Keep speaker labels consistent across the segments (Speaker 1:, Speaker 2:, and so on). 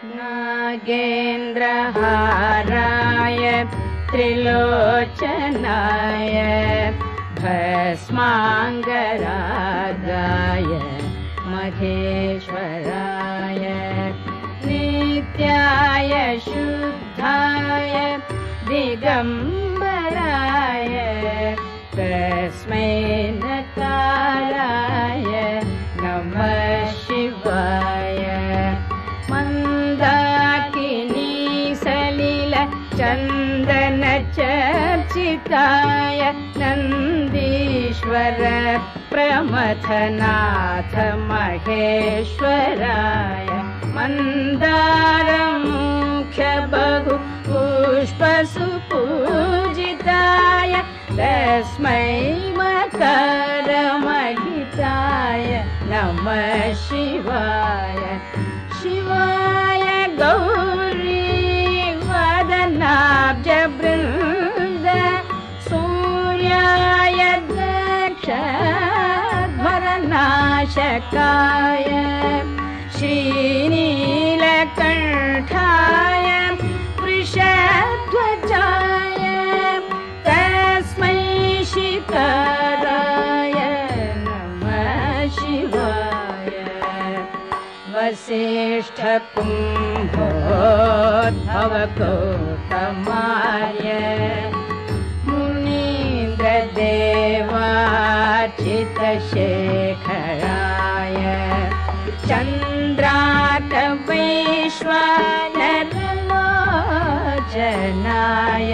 Speaker 1: नागेन्द्रहाराय त्रिलोचनाय भस्माङ्गरागाय महेश्वराय नित्याय शुद्धाय दिगम्बराय तस्मै नकाराय नमः शिवाय मन्दाकिनी सलिल चन्दन चर्चिताय नन्दीश्वर प्रमथनाथ महेश्वराय मन्दारमुख्य बहु पुष्पसुपूजिताय तस्मै मकरमहिताय नमः शिवाय शिवाय गौरी वदनाब्जवृन्द सूर्याय दक्षध्वरनाशकाय श्रीनीलकण्ठाय वृषध्वजाय तस्मै शिखराय नमः शिवाय वसिष्ठकुम्भोद्भवगौतमाय मुनीन्द्रदेवार्चितशेखराय चन्द्रार्कवैश्वानरलोचनाय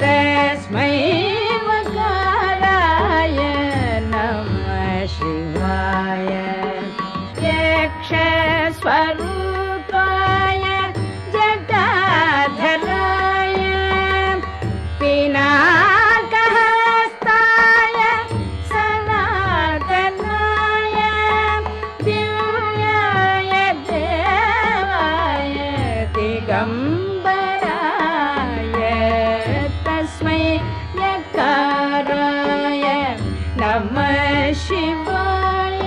Speaker 1: तस्मै मकाराय नमः शिवाय यक्षस्वरूपाय जटाधराय पिनाकहस्ताय सनातनाय दिव्याय देवाय दिगम्बराय तस्मै यकाराय नमः शिवाय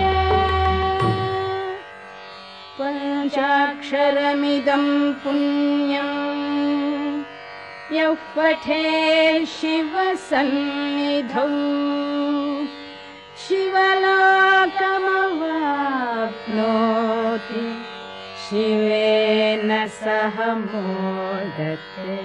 Speaker 1: पञ्चाक्षरमिदं पुण्यम् यः पठेत् शिवसन्निधौ शिवलोकमवाप्नोति शिवेन सह मोदते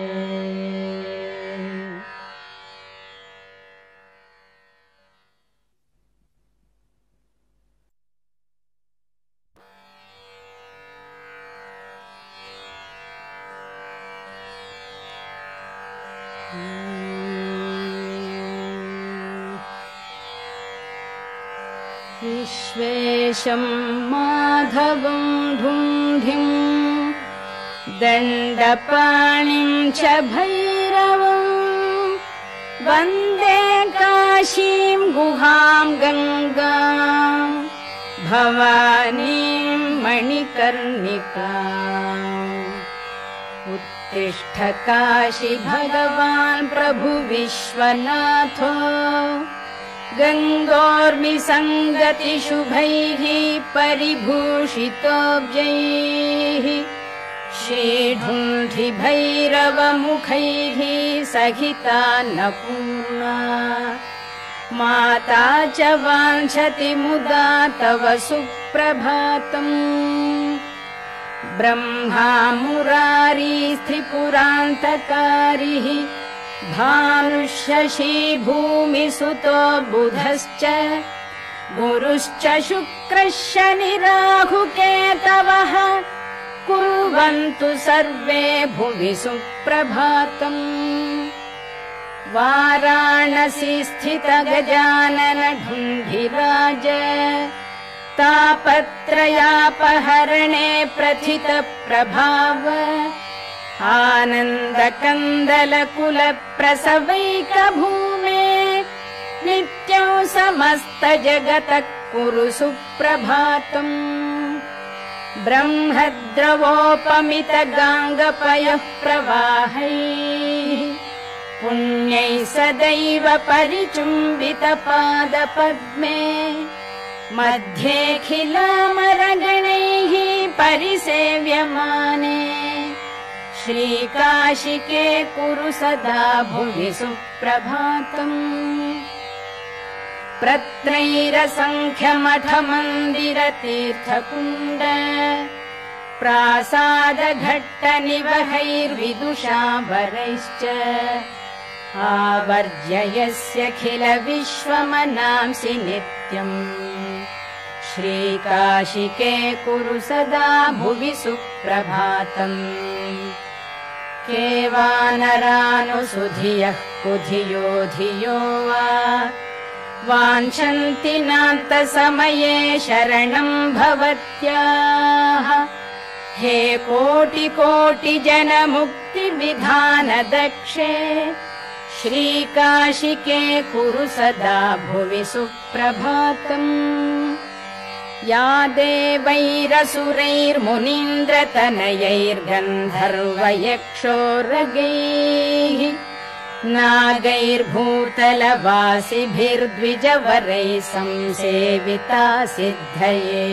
Speaker 1: विश्वेशं माधवं धुन्धिं दण्डपाणिं च भैरवं वन्दे काशीं गुहां गङ्गां भवानीं मणिकर्णिकाम् उत्तिष्ठ काशी भगवान् प्रभु विश्वनाथो गङ्गोर्मिसङ्गतिशुभैः परिभूषितोऽब्जैः श्रीढुण्ढिभैरवमुखैः सहितान्नपूर्णा माता च वाञ्छति मुदा तव सुप्रभातम् ब्रह्मा मुरारी त्रिपुरान्तकारिः भानुशशी भूमिसुतो बुधश्च गुरुश्च शुक्रः शनिराहुकेतवः कुर्वन्तु सर्वे भुवि सुप्रभातम् वाराणसी स्थित गजानन ढुण्ढिराज तापत्रयापहरणे प्रथित प्रभाव आनन्दकन्दलकुल प्रसवैकभूमे नित्यं समस्त जगतः कुरु सुप्रभातम् ब्रह्मद्रवोपमित गाङ्गपयः प्रवाहैः पुण्यैः सदैव परिचुम्बित पादपद्मे मध्येऽखिलामरगणैः परिसेव्यमाने श्रीकाशिके कुरु सदा भुवि सुप्रभातम् प्रत्रैरसङ्ख्यमठमन्दिरतीर्थकुण्ड प्रासादघट्टनिवहैर्विदुषावरैश्च आवर्ज्य यस्यखिल विश्वमनांसि नित्यम् श्रीकाशिके कुरु सदा भुवि सुप्रभातम् केवानरानुसुधियः कुधियो धियो वा वाञ्छन्ति नान्तसमये शरणम् भवत्याः हे कोटि कोटि जनमुक्तिविधानदक्षे श्रीकाशिके कुरु सदा भुवि सुप्रभातम् या देवैरसुरैर्मुनीन्द्रतनयैर्गन्धर्वयक्षोरगैः नागैर्भूतलवासिभिर्द्विजवरैः संसेविता सिद्धये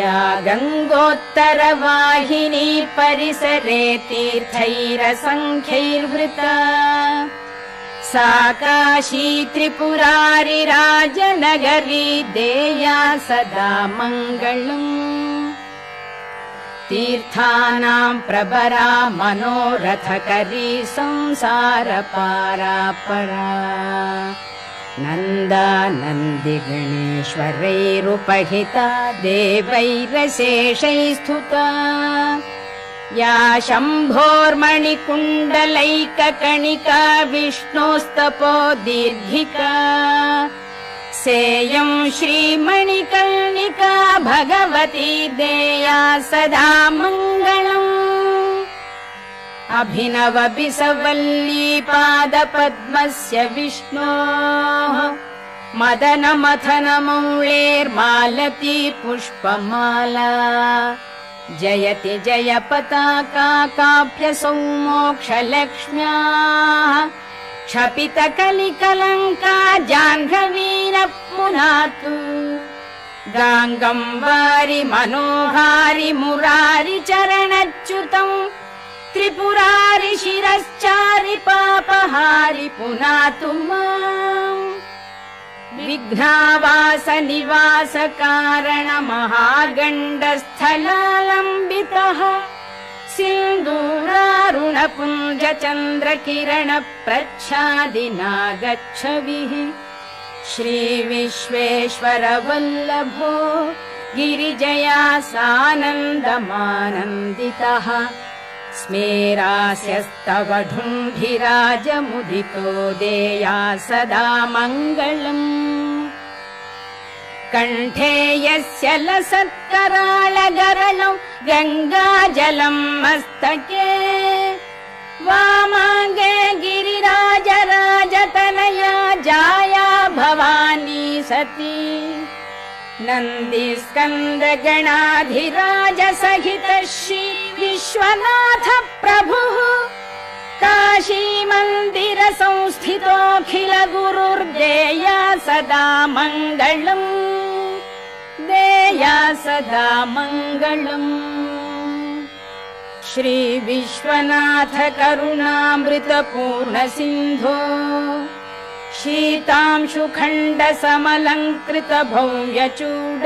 Speaker 1: या गङ्गोत्तरवाहिनी परिसरे तीर्थैरसङ्ख्यैर्वृता सा काशी त्रिपुरारि राजनगरी देया सदा मङ्गलम् तीर्थानाम् प्रभरा मनोरथकरी संसारपारापरा नन्दानन्दिगणेश्वरैरुपहिता देवैरशेषैः स्तुता या शम्भोर्मणिकुण्डलैककणिका विष्णोस्तपो दीर्घिका सेयम् श्रीमणिकर्णिका भगवती देया सदा मङ्गलम् अभिनव बिसवल्ली पादपद्मस्य विष्णोः मदनमथनमौळेर्मालती पुष्पमाला जयति जय पताका काभ्यसौ मोक्षलक्ष्म्याः क्षपितकलिकलङ्का जाह्नवीनः पुनातु गाङ्गम् वारि मनोहारि मुरारि चरणच्युतम् त्रिपुरारि शिरश्चारि पापहारि पुनातु माम् विघ्नावास निवास कारण महागण्डस्थलालम्बितः सिन्दूरारुणपुञ्ज चन्द्रकिरण प्रच्छादिना गच्छविः श्रीविश्वेश्वर वल्लभो गिरिजया सानन्दमानन्दितः स्मेरास्यस्तव ढुण्ढिराजमुदितो देया सदा मङ्गलम् कण्ठे यस्य लसत्कराळगरलौ गङ्गाजलम् मस्तके वामाङ्गे गिरिराजराजतनया जाया भवानी सती नन्दिस्कन्दगणाधिराज सहित श्री विश्वनाथ प्रभुः काशी मन्दिर संस्थितोऽखिल गुरुर्देया सदा मङ्गलम् देया सदा मङ्गलम् श्री विश्वनाथ करुणामृतपूर्ण सिन्धो शीतांशुखण्ड समलङ्कृत भव्यचूड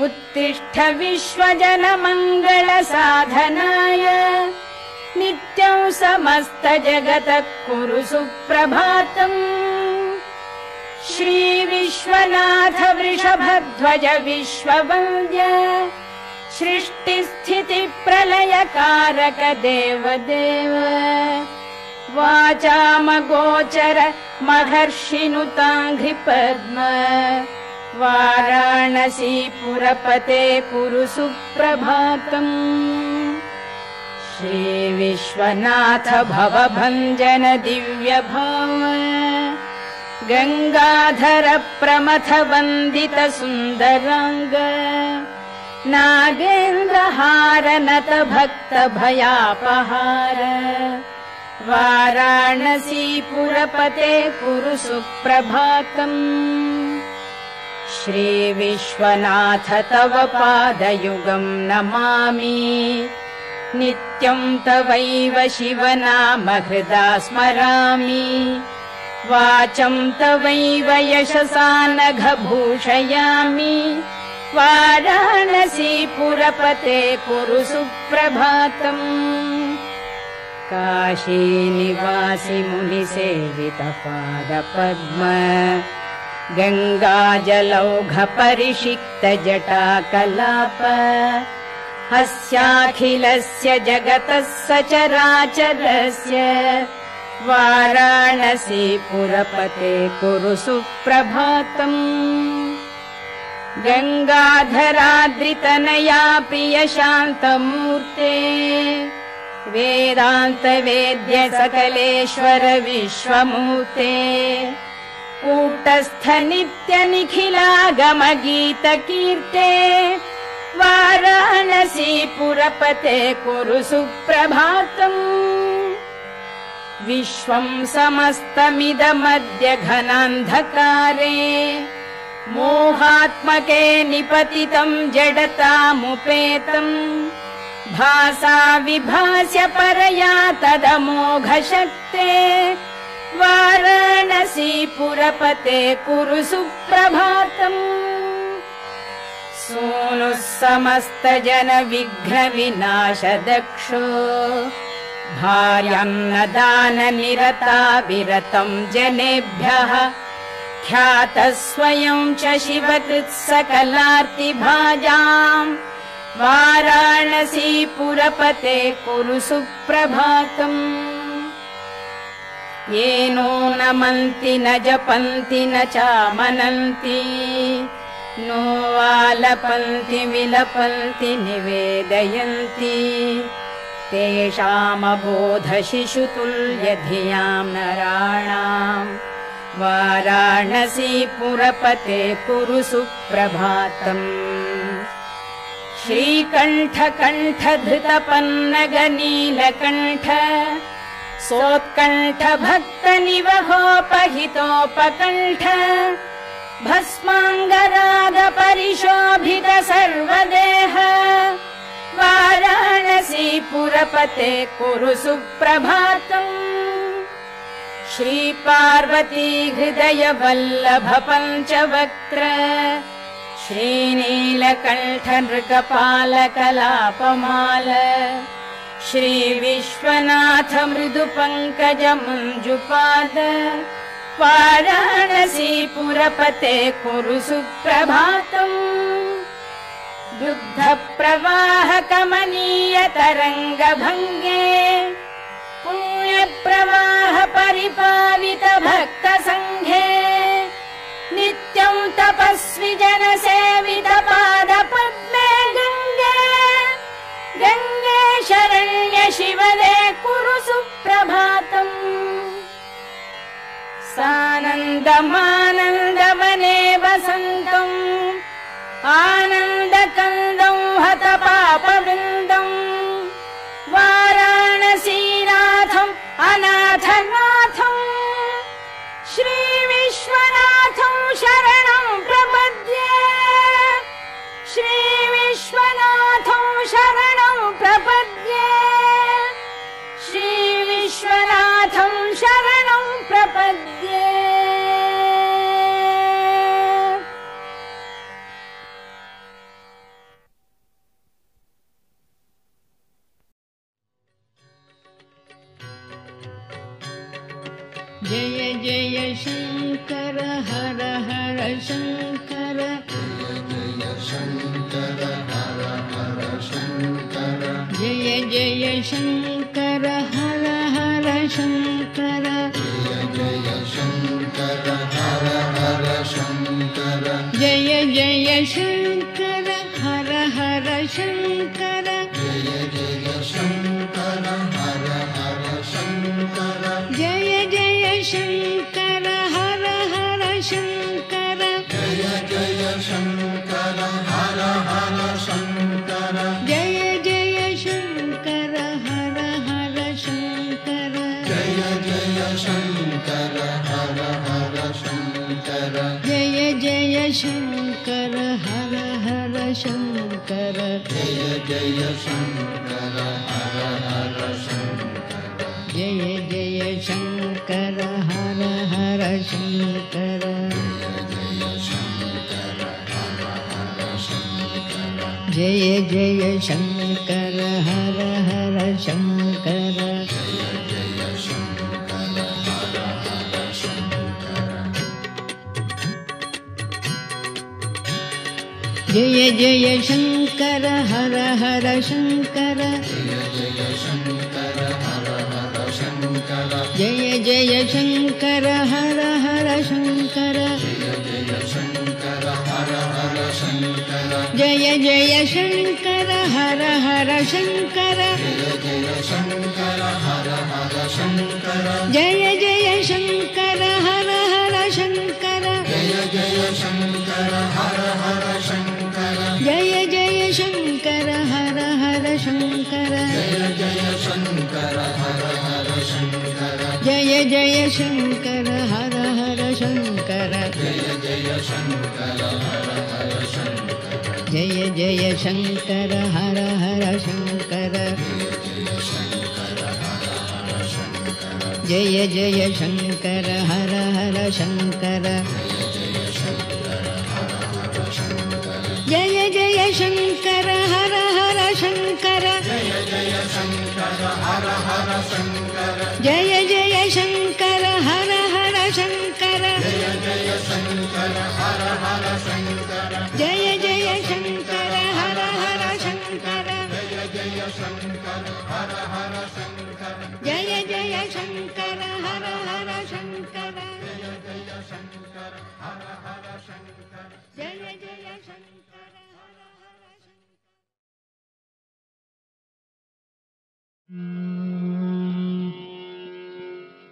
Speaker 1: उत्तिष्ठ विश्वजन मङ्गल साधनाय नित्यं समस्त जगतः कुरु सुप्रभातम् श्री विश्वनाथ वृषभध्वज विश्ववन्द्य सृष्टिस्थिति प्रलयकारक देवदेव वाचामगोचर महर्षिनुताङ्घ्रिपद्म वाराणसीपुरपते कुरु सुप्रभातम् श्री विश्वनाथ भवभञ्जन दिव्यभाव गङ्गाधर प्रमथ वन्दित सुन्दराङ्ग नागेन्द्रहार नत भक्त भयापहार वाराणसीपुरपते कुरु सुप्रभातम् श्रीविश्वनाथ तव पादयुगं नमामि नित्यं तवैव शिवनाम हृदा स्मरामि वाचं तवैव यशसा नघभूषयामि वाराणसी पुरपते कुरु सुप्रभातम् काशी निवासि मुनिसेवित पादपद्म गंगाजलौघ परिषिक्त जटाकलाप हस्याखिलस्य जगतः सचराचरस्य वाराणसी पुरपते कुरु सुप्रभातम् गंगाधराद्रितनया प्रिय शान्तमूर्ते वेदांत वेद्य सकलेश्वर विश्वमूर्ते कूटस्थ नित्य निखिलागम गीत कीर्ते वाराणसी पुरपते कुरु सुप्रभातम् विश्वं समस्तमिदमद्य घनान्धकारे मोहात्मके निपतितं जडतामुपेतम् भासा विभास्य परया तदमोघशक्ते वाराणसी पुरपते कुरु सुप्रभातम् सूनुः समस्त जन विघ्न विनाश दक्षो भार्यान्न दान निरता विरतं जनेभ्यः ख्यातः स्वयं च शिवकृत् सकलार्तिभाजाम् वाराणसी पुरपते कुरु सुप्रभातम् येनो नमन्ति न जपन्ति न चामनन्ति नो वालपन्ति विलपन्ति निवेदयन्ति तेषामबोध शिशुतुल्य धियां नराणाम् वाराणसी पुरपते कुरु सुप्रभातम् श्रीकण्ठ कण्ठ धृतपन्नग नीलकण्ठ सोत्कण्ठ भक्त निवहोपहितोपकण्ठ भस्माङ्गराग परिशोभित सर्वदेह वाराणसी पुरपते कुरु सुप्रभातम् श्रीपार्वती हृदय वल्लभ पञ्चवक्त्र श्रीनीलकण्ठ नृकपाल कलापमाल श्रीविश्वनाथ मृदु पङ्कज मञ्जुपाद वाराणसी पुरपते कुरु सुप्रभातम् दुग्ध प्रवाह कमनीय तरंग भंगे पुण्य प्रवाह परिपावित भक्त संघे नित्यं तपस्वी जन सेवित पाद पद्मे गंगे गंगे शरण्य शिवदे कुरु सुप्रभातम् सानन्दमानन्दवने वसन्तम् आनन्दकन्दं हत पापवृन्दम् वाराणसीनाथम् अनाथनाथम् श्रीविश्वनाथं शरणं प्रपद्ये श्रीविश्वनाथं शरणं प्रपद्ये श्रीविश्वनाथं शरणं प्रपद्ये
Speaker 2: जय जय शंकर हर हर शंकर जय शंकर हर हर शंकर जय जय शंकर हर हर शंकर जय शंकर हर हर शंकर जय जय शंकर हर हर शंकर जय जय शंकर हर हर शंकर जय जय शंकर हर हर शंकर जय जय शंकर हर हर शंकर जय जय शंकर हर हर शंकर जय जय शंकर हर हर शंकर जय जय शङ्कर हर हर शङ्कर
Speaker 3: जय जय शङ्कर हर हर शङ्कर
Speaker 2: जय जय शङ्कर हर हर शङ्कर जय जय शङ्कर हर हर शङ्कर जय जय शङ्कर हर हर शङ्कर जय जय शङ्कर हर हर शङ्कर जय जय शङ्कर हर हर शङ्कर जय जय शङ्कर हर हर शङ्कर जय जय शङ्कर हर हर शङ्कर जय जय शङ्कर हर हर शङ्कर जय जय शङ्कर हर हर शङ्कर जय जय शङ्कर हर हर शङ्कर जय जय शङ्कर हर हर शङ्कर जय जय शङ्कर हर हर शङ्कर जय जय शङ्कर हर हर शङ्कर जय जय शङ्कर हर हर शङ्कर जय जय शङ्कर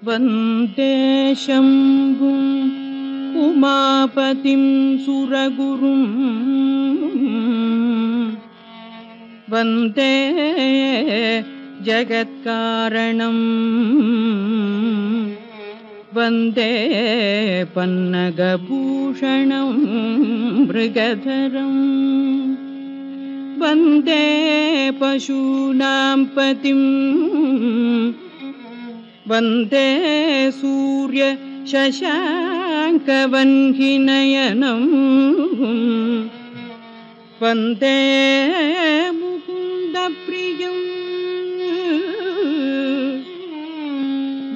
Speaker 4: वन्दे शम्भुम् उमापतिं सुरगुरुं वन्दे जगत्कारणं वन्दे पन्नगभूषणं मृगधरं वन्दे पशूनां पतिं वन्दे सूर्य शशाङ्कवह्निनयनं वन्दे मुकुन्दप्रियं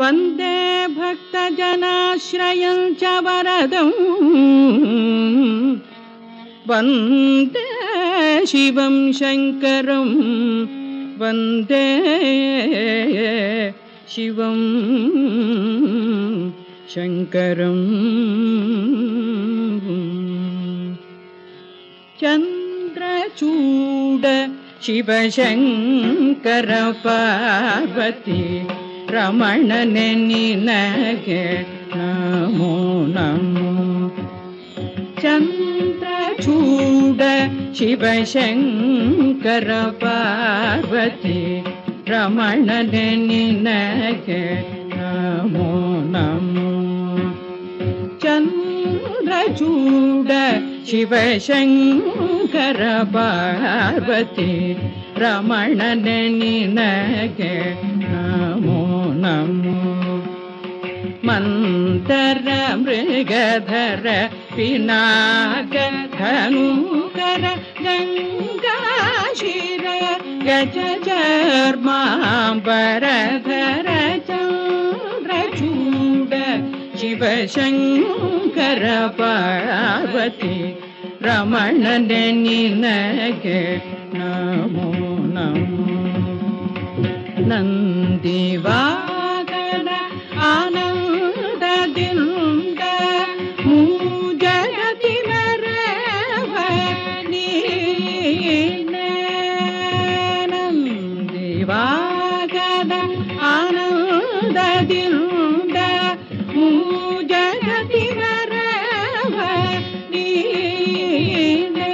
Speaker 4: वन्दे भक्तजनाश्रयं च वरदं वन्दे शिवं शङ्करं वन्दे शिवं शङ्करं चन्द्रचूड शिवशङ्कर पार्वती रमणने निनगे नमो नमो चन्द्रचूड शिवशङ्कर पार्वती रमणने निनगे नमो नमो चन्द्रचूड शिवशङ्कर पार्वती रमणने निनगे नमो नमो मन्तर मृगधर पिनाक धनुकर गङ्गाशिर गजचर्माम्बरधर चन्द्रचूड शिवशङ्कर पार्वती रमणने निनगे नमो नमो नन्दिवाहन आनन्दದಿಂದ ಮೂಜಗತಿ ಮೆರವ ನೀನೆ ನಂದಿವಾಗದ ಆನಂದದಿಂದ ಮೂಜಗತಿ ಮೆರವ ನೀನೆ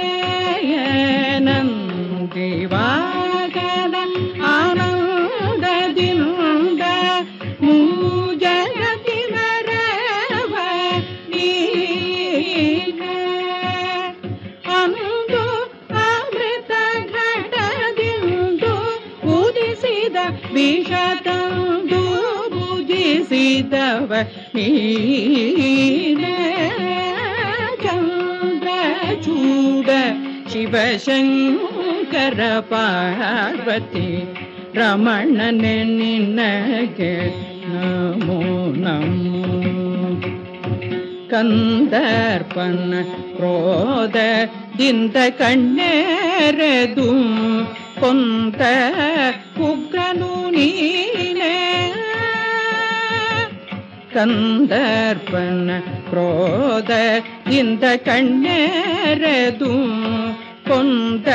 Speaker 4: ನಂದಿವಾಗದ ಆನಂದದಿಂದ ಪಾಲಿಸಿದವ ನೀನೇ ಚಂದ್ರಚೂಡ ಶಿವಶಂಕರ ಪಾರ್ವತಿ ರಮಣನೆ ನಿನಗೆ ನಮೋ ನಮೋ. ಕಂದರ್ಪನ ಕ್ರೋಧದಿಂದ ಕಣ್ಣೆರೆದು ಕೊಂದ ಉಗ್ರನು ನೀನೇ ಕಂದರ್ಪನ ಕ್ರೋಧದಿಂದ ಕಣ್ಣೆರೆದು ಕೊಂದ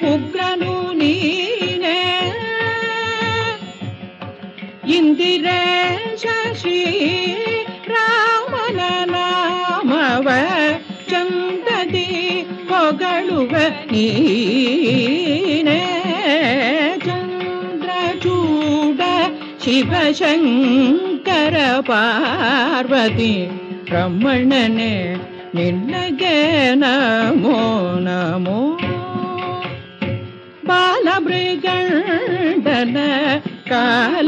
Speaker 4: ಉಗ್ರನು ನೀನೇ ಇಂದಿರೇಶ ಶ್ರೀ ರಾಮನ ನಾಮವ ಚಂದದಿ ಹೊಗಳುವ ನೀನೇ ಚಂದ್ರಚೂಡ ಶಿವಶಂಕರ ಪಾರ್ವತಿ ರಮಣನೆ ನಿನಗೆ ನಮೋ ನಮೋ. ಬಾಲಮೃಗಂಡನ ಕಾಲನೆಳೆವಾಗಿ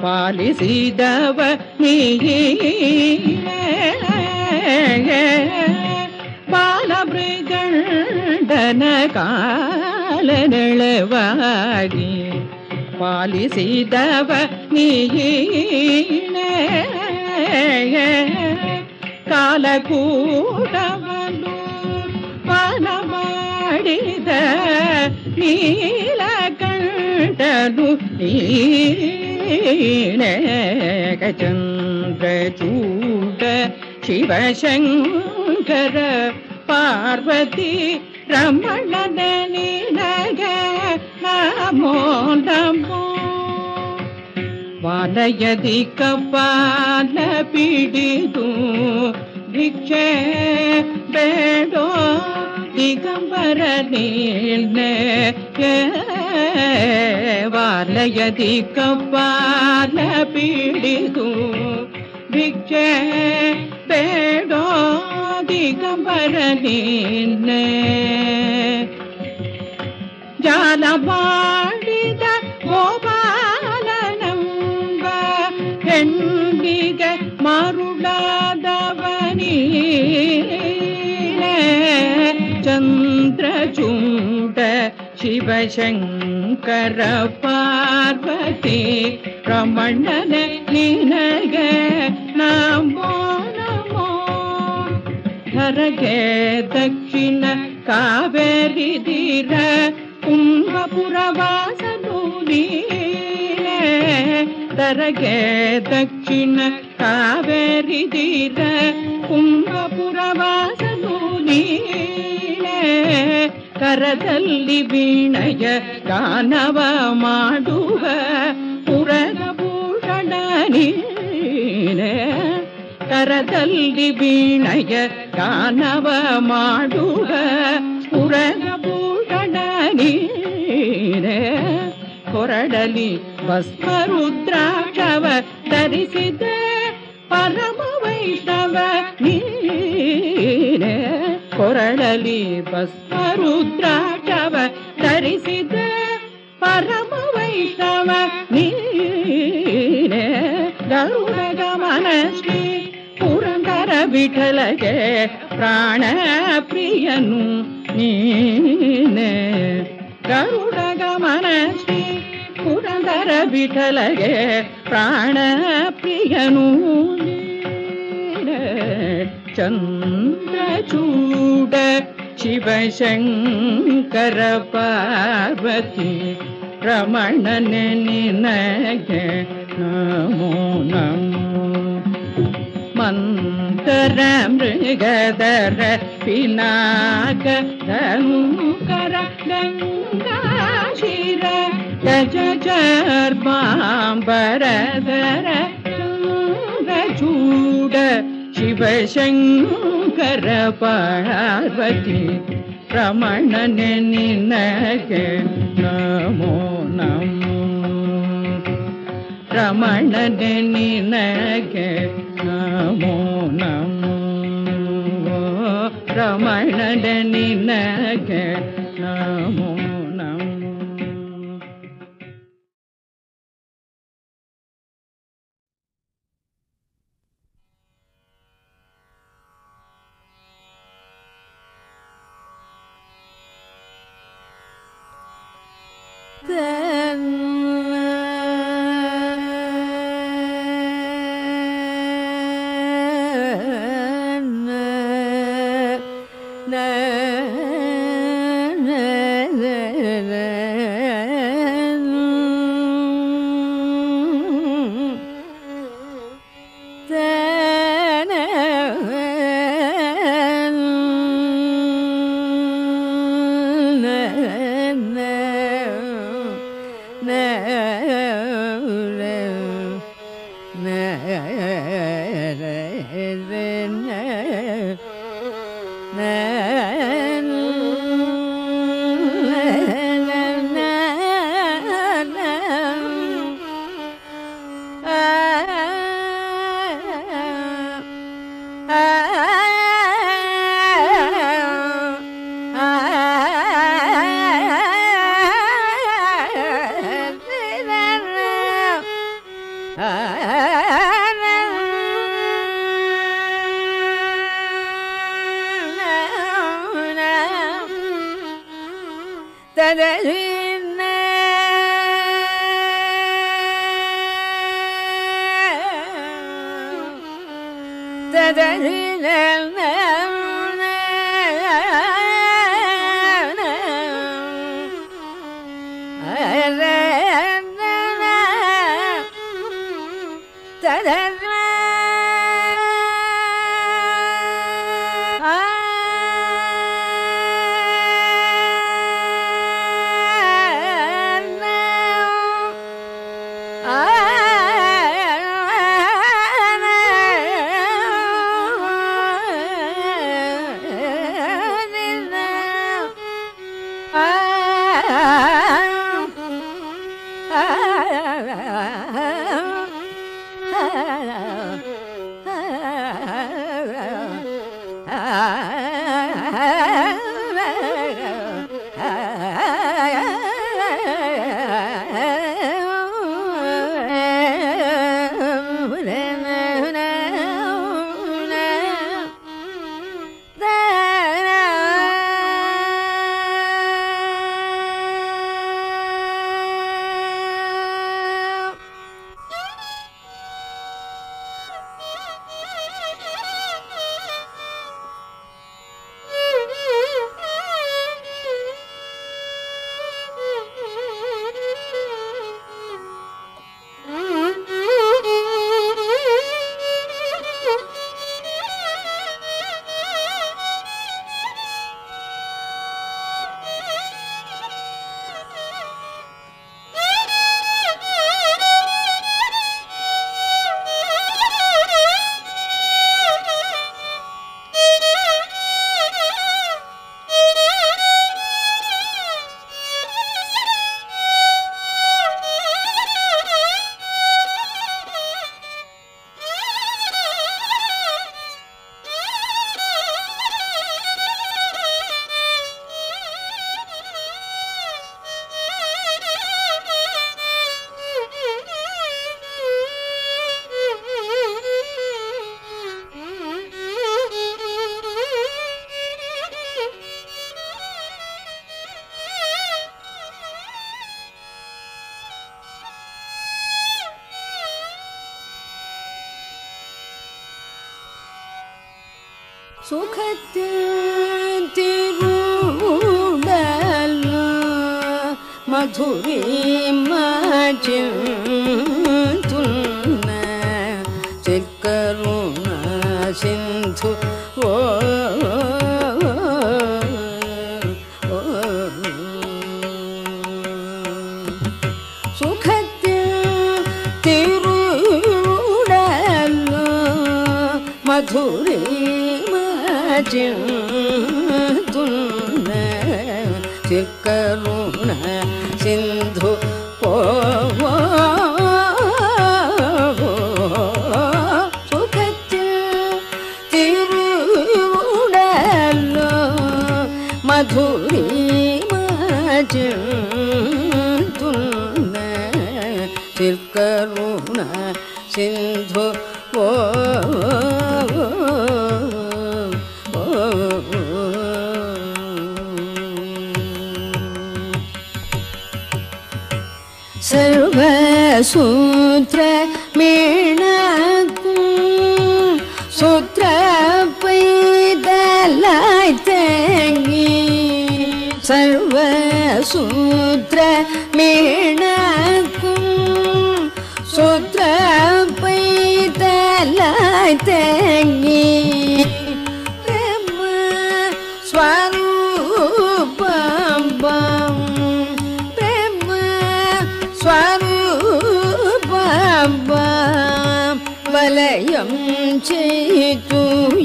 Speaker 4: ಪಾಲಿಸಿದವ ನೀನೇ ಬಾಲಮೃಗಂಡನ ಕಾಲನೆಳೆವಾಗಿ ಪಾಲಿಸಿದವ ನೀನೇ ಕಾಲಕೂಟವನ್ನು ಪಾನ ಮಾಡಿದ ನೀಲಕಂಠನು ನೀನೇ ಚಂದ್ರಚೂಡ ಶಿವಶಂಕರ ಪಾರ್ವತಿ ರಮಣನ ನಿನಗೆ ನಮೋ ನಮೋ. ವಾಲಯದಿ ಕಪಾಲ ಪಿಡಿದು ಭಿಕ್ಷೆ ಬೇಡೋ ದಿಗಂಬರ ನೀನೆ ವಾಲಯದಿ ಕಪಾಲ ಪಿಡಿದು ಭಿಕ್ಷೆ ಬೇಡೋ ದಿಗಂಬರ ನೀನೆ ಜಾಲ ಮಾಡಿದ ಗೋಪಾಲನಂಬ ಹೆಣ್ಣಿಗೆ ಮರುಳಾದವನೀನೇ ಚಂದ್ರಚೂಡ ಶಿವಶಂಕರ ಪಾರ್ವತಿ ರಮಣನ ನಿನಗೆ ನಮೋ ನಮೋ. ಧರಗೆ ದಕ್ಷಿಣ ಕಾವೇರಿ ತೀರ ಕುಂಭಪುರವಾಸನು ನೀನೇ ಧರಗೆ ದಕ್ಷಿಣ ಕಾವೇರಿ ತೀರ ಕುಂಭಪುರವಾಸನು ನೀನೇ ಕರದಲ್ಲಿ ವೀಣೆಯ ಗಾನವ ಮಾಡುವ ಪುರಭೂಷಣ ನೀನೇ ಕರದಲ್ಲಿ ವೀಣೆಯ ಗಾನವ ಮಾಡುವ ಪುರಭೂಷಣ ನೀನೇ ಕೊರಡಲಿ ಭಸ್ಮರುದ್ರಾಕ್ಷವ ಧರಿಸಿದ ಪರಮ ವೈಷ್ಣವ ನೀನೇ ಕೊರಳಲಿ ಭಸ್ಮರುದ್ರಾಕ್ಷವ ಧರಿಸಿದ ಪರಮ ವೈಷ್ಣವ ನೀನೇ ಗರುಡ ಗಮನ ಶ್ರೀ ಪುರಂದರ ವಿಠಲಗೆ ಪ್ರಾಣ ಪ್ರಿಯನು ನೀನೇ ಗರುಡ ಗಮನ ಶ್ರೀ ಪುರಂದರ ವಿಠಲಗೆ ಪ್ರಾಣ ಪ್ರಿಯನು ನೀನೇ ಚಂದ್ರಚೂಡ ಶಿವಶಂಕರ ಪಾರ್ವತಿ ರಮಣನೆ ನಿನಗೆ ನಮೋ ನಮೋ. ಮಂತರ ಮೃಗಧರ ಪಿನಾಕ ಧನುಕರ ಗಂಗಾಶಿರ ಗಜ ಚರ್ಮಾಂಬರಧರ ಚಂದ್ರಚೂಡ ಶಿವಶಂಕರ ಪಾರ್ವತಿ ರಮಣನೆ ನಿನಗೆ ನಮೋ ನಮೋ. ರಮಣನೆ ನಿನಗೆ ನಮೋ ನಮೋ. ರಮಣನೆ ನಿನಗೆ ನಮೋ
Speaker 2: சுகத்தில் திருடல் மதுரை மாற்றில் துன்ன சிக்கருண சிந்து சுகத்தில் திருடல் மதுரை துன்ன சிக்கருண சிந்து சுகத்தில் திருவுடல் மதுரை துன்ன சிக்கருண சிந்து சூத்திர மீணக்கும் சூத்திர பைதலாய் தேங்கி சர்வ சூத்திர மீணக்கும் சூத்திர பைதலாய் தேங்கி ஸ்வரூபம் பிரேம ஸ்வரூபம் வலயம் செய்துயருண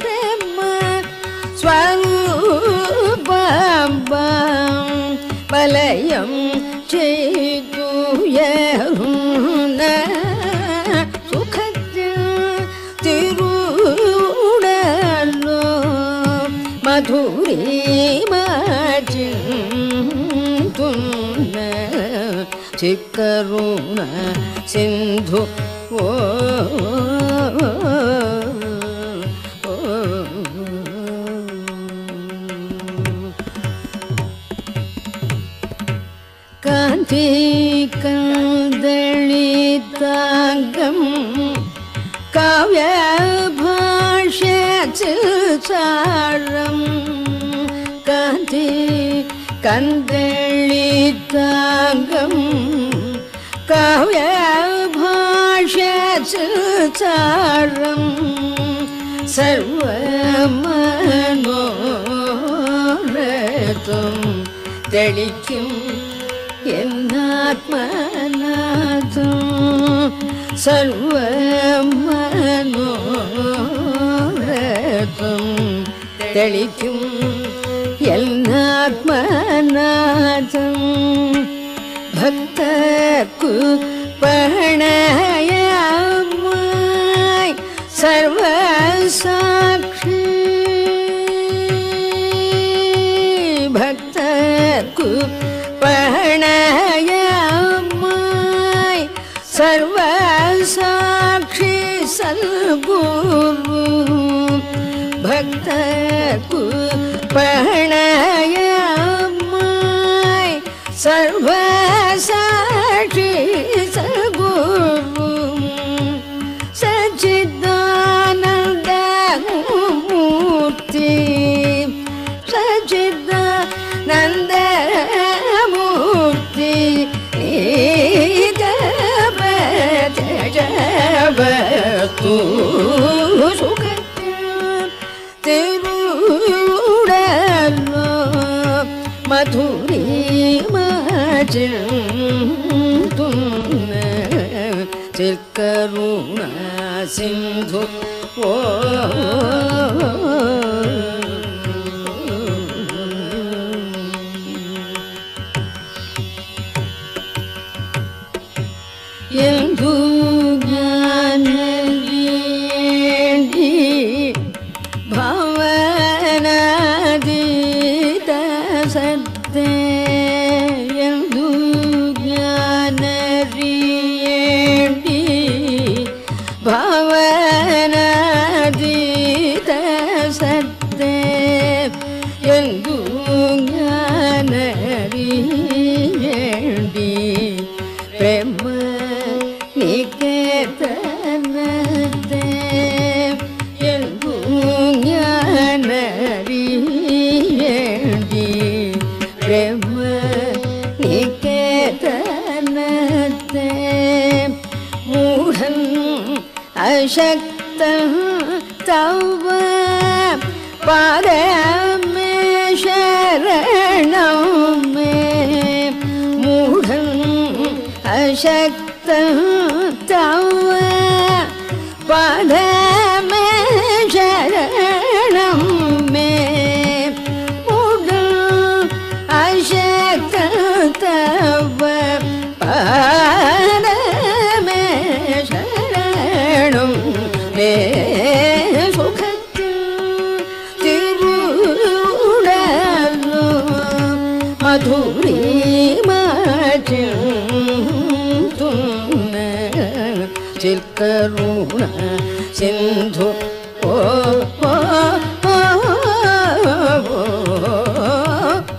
Speaker 2: பிரேம ஸ்வரூபம் வலயம் செய்துயருண மதுரை மாஜிந்துன்ன சிக்கருண சிந்து ஓ காந்தி கந்தளி தாங்கம் காவ்ய சாரம் காந்தி கந்தளி தாங்கம் காவ்ய சாரம் சர்வ மனோரதம் தெளிக்கும் என்னாத்மநாதம் சர்வ மனோரதம் தெளிக்கும் என்னாத்மநாதம் பக்தர்க்கு பணயமாய் சர்வ சாட்சி பக்தர்க்கு பணயமாய் சர்வ சாட்சி சல்குரு பக்தர்க்கு பணயமாய் சர்வ சாட்சி சல்குரு சச்சிதானந்த மூர்த்தி சச்சிதானந்த மூர்த்தி ஜபத்து திருடலோ மதுரை மாஜிந்துன்ன சிக்கருண சிந்து ஓ ಎಂದು ಜ್ಞಾನದಿ ಭಾವನಾದೀತ ಸತ್ಯ ಎಂದು ಜ್ಞಾನದಿ ಭಾವನಾದೀತ ಸತ್ಯ ಎಂದು ಜ್ಞಾನದಿ ಪ್ರೇಮ ನಿಕೇತನತೆ ಎಂದು ಜ್ಞಾನರಿಯೇಡಿ ಪ್ರೇಮ ನಿಕೇತನತೆ ಮೂಢನ್ ಅಶಕ್ತ ತವ ಪಾದಮೇ ಶರಣಂ ಮೇ ಮೂಢನ್ ಅಶಕ್ತ ತವ ಪಾದಮೇ ಶರಣಂ ಮೇ ಮೂಢನ್ ಅಶಕ್ತ ತವ ಪಾದಮೇ ಶರಣಂ ಮೇ ಮಧುರಿ ಮಾಜಿந்துನ್ನ ಚಿಲ್ಕರುಣ ಸಿಂಧು ಓ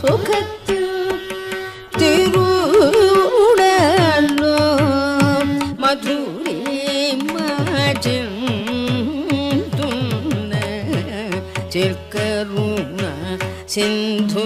Speaker 2: ಸುಖತ್ತು ತಿರು ಚಿಂತುನ ಚಿರ್ಕರುಣ ಸಿಂಧು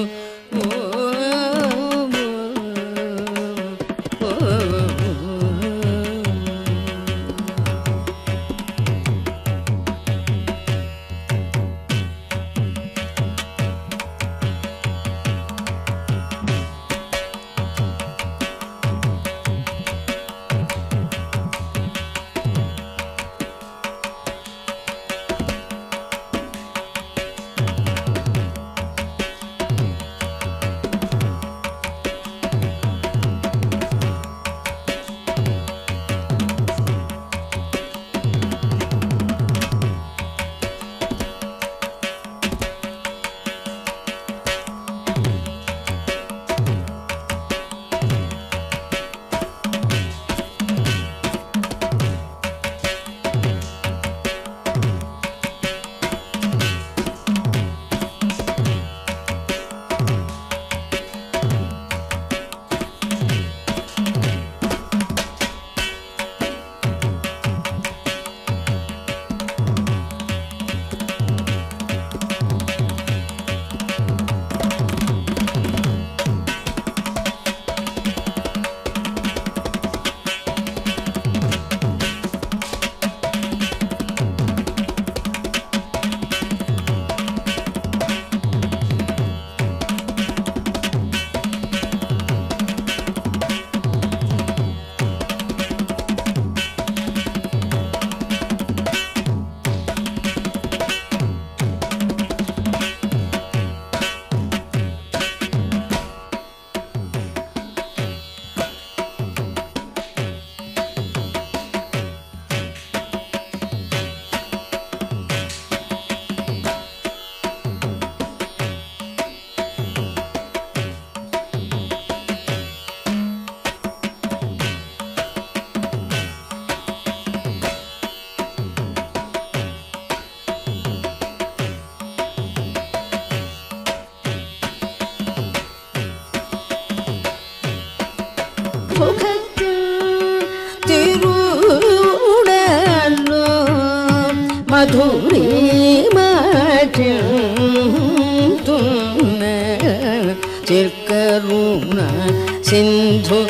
Speaker 2: ಮಧುರಿ ಚಿರ್ಕರುಣ ಸಿಂಧು